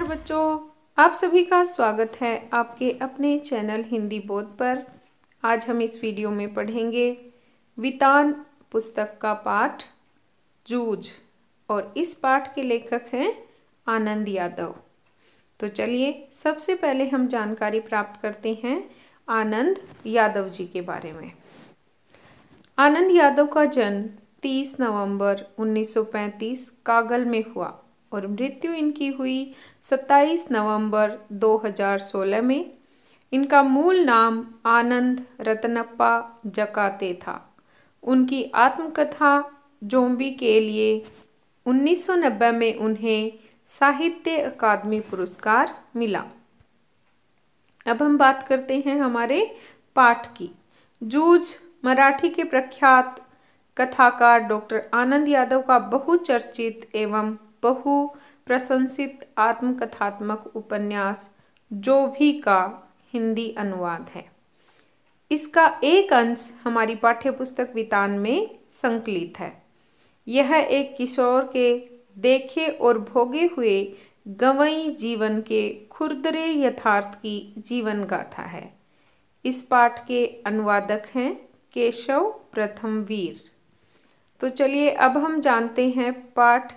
बच्चों, आप सभी का स्वागत है आपके अपने चैनल हिंदी बोध पर। आज हम इस वीडियो में पढ़ेंगे वितान पुस्तक का पाठ जूझ और इस पाठ के लेखक हैं आनंद यादव। तो चलिए सबसे पहले हम जानकारी प्राप्त करते हैं आनंद यादव जी के बारे में। आनंद यादव का जन्म 30 नवंबर 1935 कागल में हुआ और मृत्यु इनकी हुई 27 नवंबर 2016 में। इनका मूल नाम आनंद रत्नप्पा जकाते था। उनकी आत्मकथा जोम्बी के लिए 1990 में उन्हें साहित्य अकादमी पुरस्कार मिला। अब हम बात करते हैं हमारे पाठ की। जूझ मराठी के प्रख्यात कथाकार डॉक्टर आनंद यादव का बहुचर्चित एवं बहु प्रशंसित आत्मकथात्मक उपन्यास जो भी का हिंदी अनुवाद है। इसका एक अंश हमारी पाठ्यपुस्तक वितान में संकलित है। यह एक किशोर के देखे और भोगे हुए गंवई जीवन के खुरदरे यथार्थ की जीवन गाथा है। इस पाठ के अनुवादक हैं केशव प्रथम वीर। तो चलिए अब हम जानते हैं पाठ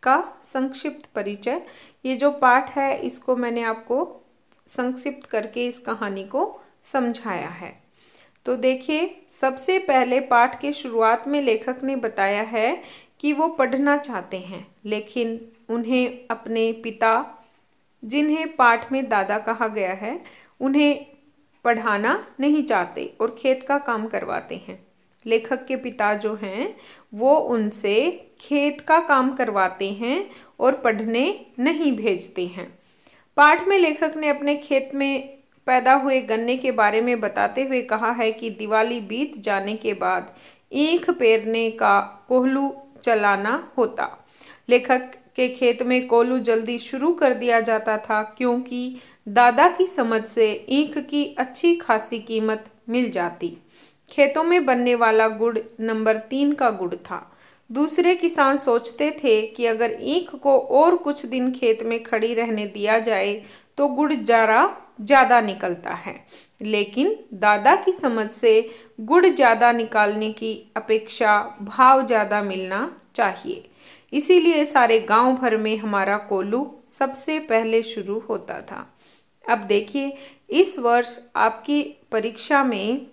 का संक्षिप्त परिचय। ये जो पाठ है इसको मैंने आपको संक्षिप्त करके इस कहानी को समझाया है। तो देखिए, सबसे पहले पाठ के शुरुआत में लेखक ने बताया है कि वो पढ़ना चाहते हैं, लेकिन उन्हें अपने पिता, जिन्हें पाठ में दादा कहा गया है, उन्हें पढ़ाना नहीं चाहते और खेत का काम करवाते हैं। लेखक के पिता जो हैं वो उनसे खेत का काम करवाते हैं और पढ़ने नहीं भेजते हैं। पाठ में लेखक ने अपने खेत में पैदा हुए गन्ने के बारे में बताते हुए कहा है कि दिवाली बीत जाने के बाद ईख पेरने का कोल्हू चलाना होता। लेखक के खेत में कोल्हू जल्दी शुरू कर दिया जाता था क्योंकि दादा की समझ से ईख की अच्छी खासी कीमत मिल जाती। खेतों में बनने वाला गुड़ नंबर 3 का गुड़ था। दूसरे किसान सोचते थे कि अगर ईख को और कुछ दिन खेत में खड़ी रहने दिया जाए तो गुड़ जरा ज़्यादा निकलता है, लेकिन दादा की समझ से गुड़ ज़्यादा निकालने की अपेक्षा भाव ज़्यादा मिलना चाहिए। इसीलिए सारे गांव भर में हमारा कोल्हू सबसे पहले शुरू होता था। अब देखिए, इस वर्ष आपकी परीक्षा में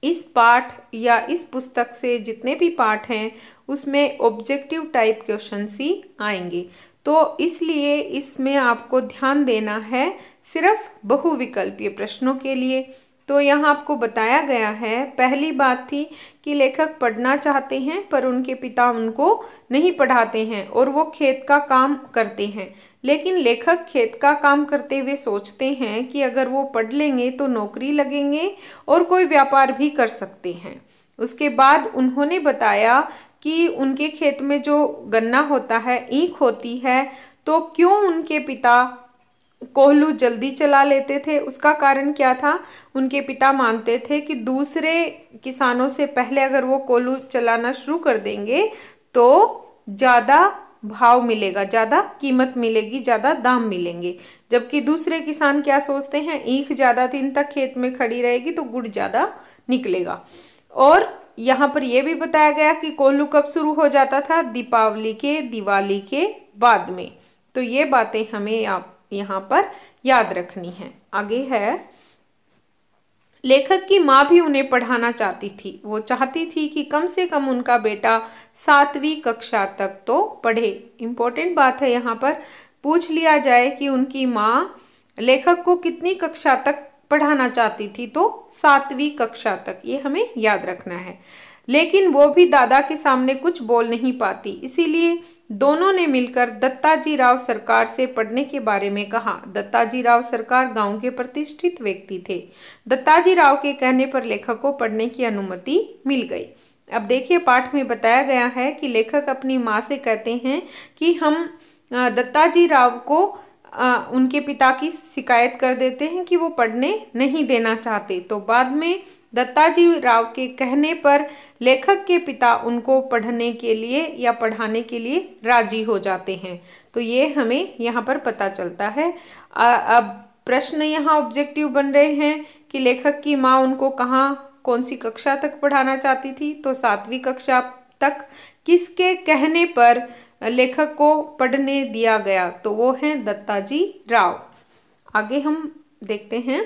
इस पाठ या इस पुस्तक से जितने भी पाठ हैं उसमें ऑब्जेक्टिव टाइप क्वेश्चंस ही आएंगे। तो इसलिए इसमें आपको ध्यान देना है सिर्फ बहुविकल्पीय प्रश्नों के लिए। तो यहाँ आपको बताया गया है, पहली बात थी कि लेखक पढ़ना चाहते हैं पर उनके पिता उनको नहीं पढ़ाते हैं और वो खेत का काम करते हैं। लेकिन लेखक खेत का काम करते हुए सोचते हैं कि अगर वो पढ़ लेंगे तो नौकरी लगेंगे और कोई व्यापार भी कर सकते हैं। उसके बाद उन्होंने बताया कि उनके खेत में जो गन्ना होता है, ईख होती है, तो क्यों उनके पिता कोल्हू जल्दी चला लेते थे। उसका कारण क्या था? उनके पिता मानते थे कि दूसरे किसानों से पहले अगर वो कोल्हू चलाना शुरू कर देंगे तो ज़्यादा भाव मिलेगा, ज़्यादा कीमत मिलेगी, ज़्यादा दाम मिलेंगे। जबकि दूसरे किसान क्या सोचते हैं, ईख ज़्यादा दिन तक खेत में खड़ी रहेगी तो गुड़ ज़्यादा निकलेगा। और यहाँ पर यह भी बताया गया कि कोल्हू कब शुरू हो जाता था? दिवाली के बाद में। तो ये बातें हमें आप यहाँ पर याद रखनी है। आगे है, लेखक की माँ भी उन्हें पढ़ाना चाहती थी। वो चाहती थी कि कम से कम उनका बेटा 7वीं कक्षा तक तो पढ़े। इम्पोर्टेंट बात है, यहाँ पर पूछ लिया जाए कि उनकी माँ लेखक को कितनी कक्षा तक पढ़ाना चाहती थी, तो 7वीं कक्षा तक, ये हमें याद रखना है। लेकिन वो भी दादा के सामने कुछ बोल नहीं पाती, इसीलिए दोनों ने मिलकर दत्ताजी राव सरकार से पढ़ने के बारे में कहा। दत्ताजी राव सरकार गांव के प्रतिष्ठित व्यक्ति थे। दत्ताजी राव के कहने पर लेखक को पढ़ने की अनुमति मिल गई। अब देखिए, पाठ में बताया गया है कि लेखक अपनी माँ से कहते हैं कि हम दत्ताजी राव को उनके पिता की शिकायत कर देते हैं कि वो पढ़ने नहीं देना चाहते। तो बाद में दत्ताजी राव के कहने पर लेखक के पिता उनको पढ़ने के लिए या पढ़ाने के लिए राजी हो जाते हैं। तो ये हमें यहाँ पर पता चलता है। अब प्रश्न यहाँ ऑब्जेक्टिव बन रहे हैं कि लेखक की माँ उनको कहाँ, कौन सी कक्षा तक पढ़ाना चाहती थी, तो 7वीं कक्षा तक। किसके कहने पर लेखक को पढ़ने दिया गया, तो वो हैं दत्ताजी राव। आगे हम देखते हैं,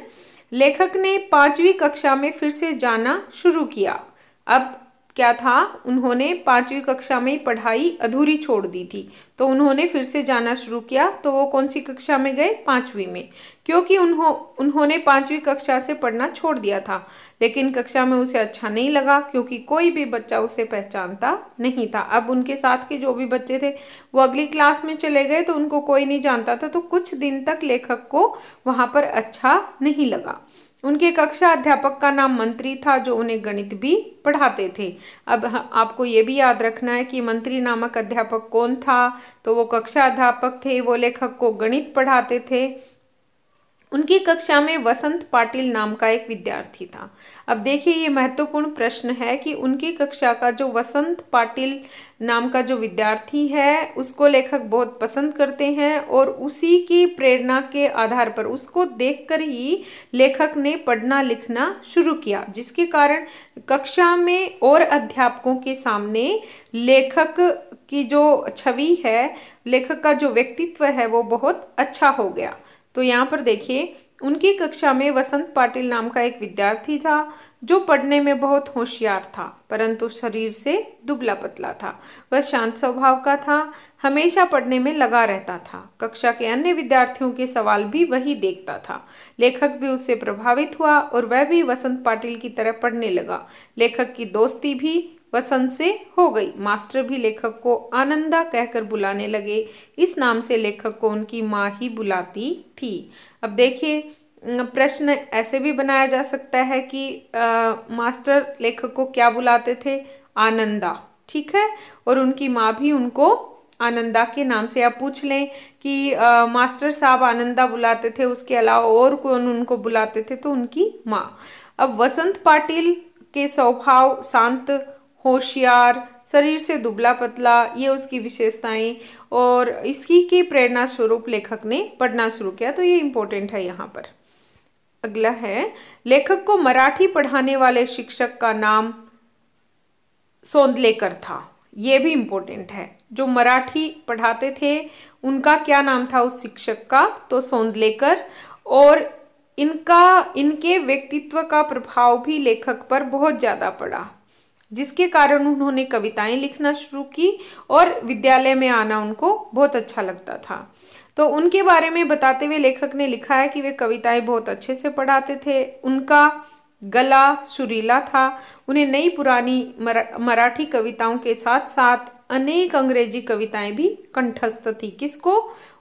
लेखक ने 5वीं कक्षा में फिर से जाना शुरू किया। अब क्या था, उन्होंने 5वीं कक्षा में पढ़ाई अधूरी छोड़ दी थी, तो उन्होंने फिर से जाना शुरू किया। तो वो कौन सी कक्षा में गए, 5वीं में, क्योंकि उन्होंने 5वीं कक्षा से पढ़ना छोड़ दिया था। लेकिन कक्षा में उसे अच्छा नहीं लगा, क्योंकि कोई भी बच्चा उसे पहचानता नहीं था। अब उनके साथ के जो भी बच्चे थे वो अगली क्लास में चले गए, तो उनको कोई नहीं जानता था। तो कुछ दिन तक लेखक को वहां पर अच्छा नहीं लगा। उनके कक्षा अध्यापक का नाम मंत्री था, जो उन्हें गणित भी पढ़ाते थे। अब आपको ये भी याद रखना है कि मंत्री नामक अध्यापक कौन था, तो वो कक्षा अध्यापक थे, वो लेखक को गणित पढ़ाते थे। उनकी कक्षा में वसंत पाटिल नाम का एक विद्यार्थी था। अब देखिए, ये महत्वपूर्ण प्रश्न है कि उनकी कक्षा का जो वसंत पाटिल नाम का जो विद्यार्थी है, उसको लेखक बहुत पसंद करते हैं, और उसी की प्रेरणा के आधार पर, उसको देखकर ही लेखक ने पढ़ना लिखना शुरू किया, जिसके कारण कक्षा में और अध्यापकों के सामने लेखक की जो छवि है, लेखक का जो व्यक्तित्व है, वो बहुत अच्छा हो गया। तो यहाँ पर देखिए, उनकी कक्षा में वसंत पाटिल नाम का एक विद्यार्थी था, जो पढ़ने में बहुत होशियार था, परंतु शरीर से दुबला पतला था। वह शांत स्वभाव का था, हमेशा पढ़ने में लगा रहता था। कक्षा के अन्य विद्यार्थियों के सवाल भी वही देखता था। लेखक भी उससे प्रभावित हुआ, और वह भी वसंत पाटिल की तरह पढ़ने लगा। लेखक की दोस्ती भी वसंत से हो गई। मास्टर भी लेखक को आनंदा कहकर बुलाने लगे। इस नाम से लेखक को उनकी माँ ही बुलाती थी। अब देखिए, प्रश्न ऐसे भी बनाया जा सकता है कि मास्टर लेखक को क्या बुलाते थे, आनंदा, ठीक है, और उनकी माँ भी उनको आनंदा के नाम से। आप पूछ लें कि मास्टर साहब आनंदा बुलाते थे, उसके अलावा और कौन उनको बुलाते थे, तो उनकी माँ। अब वसंत पाटिल के स्वभाव शांत, होशियार, शरीर से दुबला पतला, ये उसकी विशेषताएं, और इसकी की प्रेरणा स्वरूप लेखक ने पढ़ना शुरू किया। तो ये इंपॉर्टेंट है यहाँ पर। अगला है, लेखक को मराठी पढ़ाने वाले शिक्षक का नाम सोंदलेकर था। ये भी इंपॉर्टेंट है। जो मराठी पढ़ाते थे उनका क्या नाम था उस शिक्षक का, तो सोंदलेकर। और इनके व्यक्तित्व का प्रभाव भी लेखक पर बहुत ज्यादा पड़ा, जिसके कारण उन्होंने कविताएं लिखना शुरू की, और विद्यालय में आना उनको बहुत अच्छा लगता था। तो उनके बारे में बताते हुए लेखक ने लिखा है कि वे कविताएं बहुत अच्छे से पढ़ाते थे। उनका गला सुरीला था। उन्हें नई पुरानी मराठी कविताओं के साथ साथ अनेक अंग्रेजी कविताएं भी कंठस्थ थी। किसको?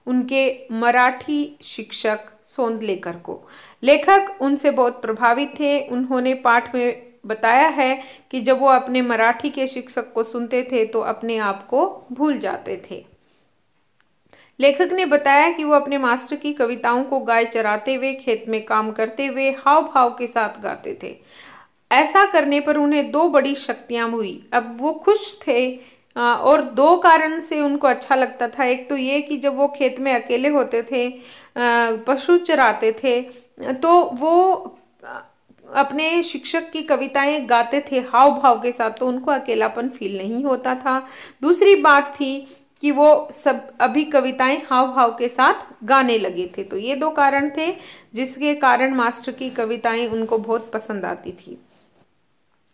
उनके मराठी शिक्षक सोंदलेकर को। लेखक उनसे बहुत प्रभावित थे। उन्होंने पाठ में बताया है कि जब वो अपने मराठी के शिक्षक को सुनते थे तो अपने आप को भूल जाते थे। लेखक ने बताया कि वो अपने मास्टर की कविताओं को गाय चराते हुए, खेत में काम करते हुए हाव भाव के साथ गाते थे। ऐसा करने पर उन्हें दो बड़ी शक्तियां हुई। अब वो खुश थे और दो कारण से उनको अच्छा लगता था। एक तो ये कि जब वो खेत में अकेले होते थे, पशु चराते थे, तो वो अपने शिक्षक की कविताएं गाते थे हाव भाव के साथ, तो उनको अकेलापन फील नहीं होता था। दूसरी बात थी कि वो सब अभी कविताएं हाव भाव के साथ गाने लगे थे। तो ये दो कारण थे जिसके कारण मास्टर की कविताएं उनको बहुत पसंद आती थी।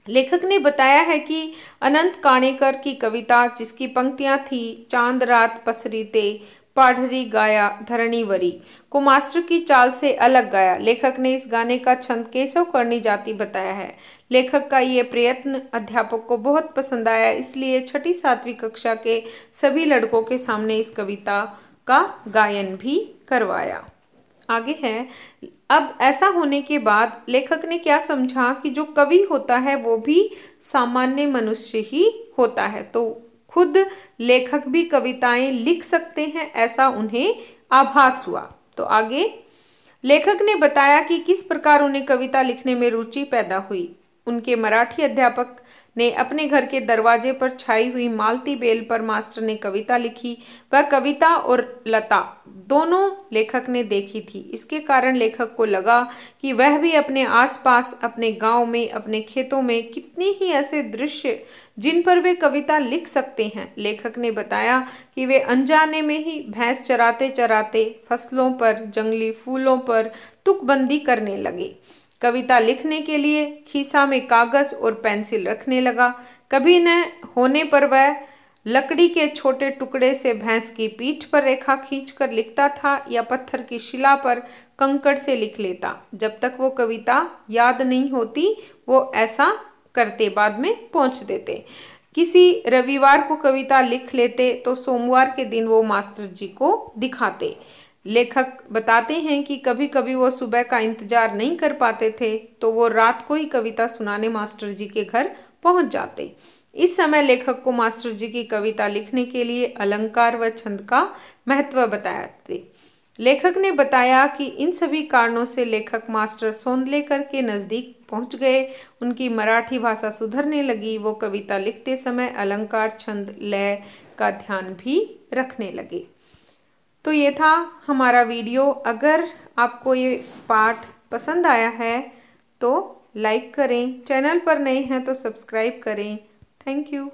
लेखक ने बताया है कि अनंत काणेकर की कविता, जिसकी पंक्तियां थी चांद रात पसरी ते पाढ़री गाया धरणीवरी, को मास्टर की चाल से अलग गाया। लेखक ने इस गाने का छंद केशव कर्णी जाति बताया है। लेखक का ये प्रयत्न अध्यापक को बहुत पसंद आया, इसलिए 6ठी 7वीं कक्षा के सभी लड़कों के सामने इस कविता का गायन भी करवाया। आगे है, अब ऐसा होने के बाद लेखक ने क्या समझा कि जो कवि होता है वो भी सामान्य मनुष्य ही होता है, तो खुद लेखक भी कविताएं लिख सकते हैं, ऐसा उन्हें आभास हुआ। तो आगे लेखक ने बताया कि किस प्रकार उन्हें कविता लिखने में रुचि पैदा हुई। उनके मराठी अध्यापक ने अपने घर के दरवाजे पर छाई हुई मालती बेल पर मास्टर ने कविता लिखी। वह कविता और लता दोनों लेखक ने देखी थी। इसके कारण लेखक को लगा कि वह भी अपने आसपास, अपने गांव में, अपने खेतों में कितने ही ऐसे दृश्य जिन पर वे कविता लिख सकते हैं। लेखक ने बताया कि वे अनजाने में ही भैंस चराते चराते फसलों पर, जंगली फूलों पर तुकबंदी करने लगे। कविता लिखने के लिए खीसा में कागज और पेंसिल रखने लगा। कभी न होने पर वह लकड़ी के छोटे टुकड़े से भैंस की पीठ पर रेखा खींचकर लिखता था या पत्थर की शिला पर कंकड़ से लिख लेता। जब तक वो कविता याद नहीं होती वो ऐसा करते, बाद में पहुंच देते। किसी रविवार को कविता लिख लेते तो सोमवार के दिन वो मास्टर जी को दिखाते। लेखक बताते हैं कि कभी कभी वो सुबह का इंतजार नहीं कर पाते थे तो वो रात को ही कविता सुनाने मास्टर जी के घर पहुंच जाते। इस समय लेखक को मास्टर जी की कविता लिखने के लिए अलंकार व छंद का महत्व बताते। लेखक ने बताया कि इन सभी कारणों से लेखक मास्टर सोंदलेकर के नज़दीक पहुंच गए। उनकी मराठी भाषा सुधरने लगी। वो कविता लिखते समय अलंकार, छंद, लय का ध्यान भी रखने लगे। तो ये था हमारा वीडियो। अगर आपको ये पाठ पसंद आया है तो लाइक करें, चैनल पर नए हैं तो सब्सक्राइब करें। Thank you.